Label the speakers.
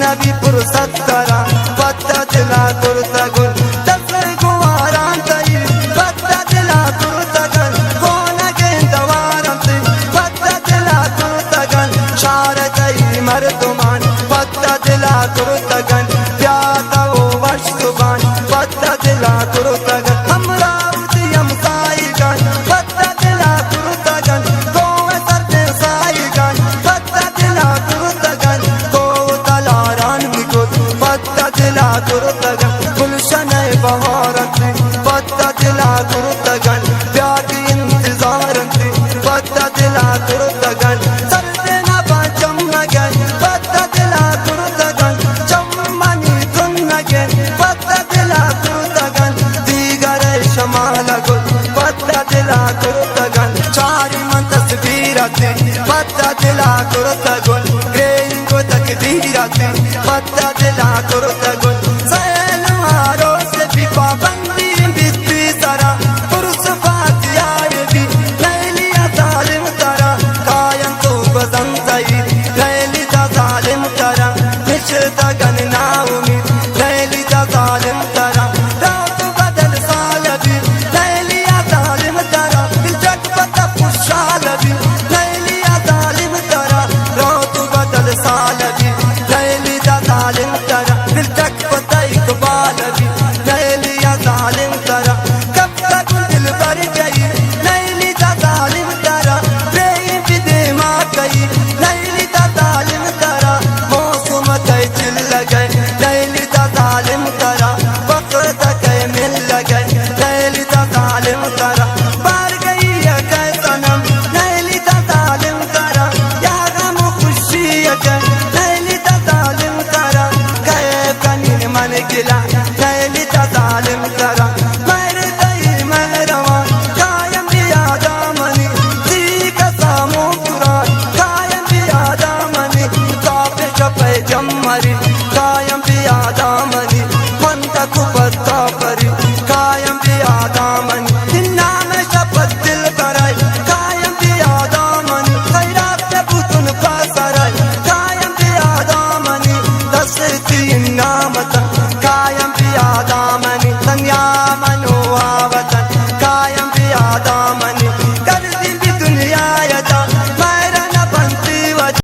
Speaker 1: नबी फुर्सत करा पत्ता दिला कुर्ता गुल दसर गुवारां तई पत्ता दिला कुर्ता गन कौन गेंदवारं पत्ता दिला कुर्ता गन शार तई मर्दुमान पत्ता दिला कुर्ता गन प्यादा वो वर्ष सुबान पत्ता दिला कुर्ता गन अमरावती हमसाई गन पत्ता दिला कुर्ता गन गोवे सरदे साई गन पत्ता दिला कुर्ता गन गो तलारान को पत्ता दिला कुर्ता गन गुलशन बहारत पत्ता दिला कुर्ता गन प्यार की इंतजार पत्ता दिला कुर्ता गन सरदे ना बाचम गन पत्ता दिला कुर्ता गन चम्मनी तुन गन पत्ता दिला कुर्ता गन दीगर शमाल गुल पत्ता दिला कुर्ता गन चारी मन तस्वीरते पत्ता दिला कुर्ता गुल ग्रेन को तकदीरते पत्ता दिला कुर्ता गुल सैल मारो से भी पाबंदी बिस्ती सरा पुरुष बात यार भी लैलिया जालिम तरा कायम तो बसंतई लैलिया जालिम तरा निश्चित गन ना उम्मीद लैलिया जालिम तरा रात बदल साल भी लैलिया जालिम तरा दिल जग पता खुशहाल भी लैलिया जालिम तरा रात बदल साल भी लैलिया जालिम तरा दिल जग पता इकबाल भी लैलिया जालिम तरा कब तक दिल भर गई लैलिया जालिम तरा प्रेम भी दिमा गई लैलिया जालिम तरा मौसम तय चिल गए लैलिया जालिम तरा वक्त तक मिल गए लैलिया जालिम तरा पार गई है कै सनम लैलिया जालिम तरा या गम खुशी है लैलिया जालिम तरा गए कनीन मन गिला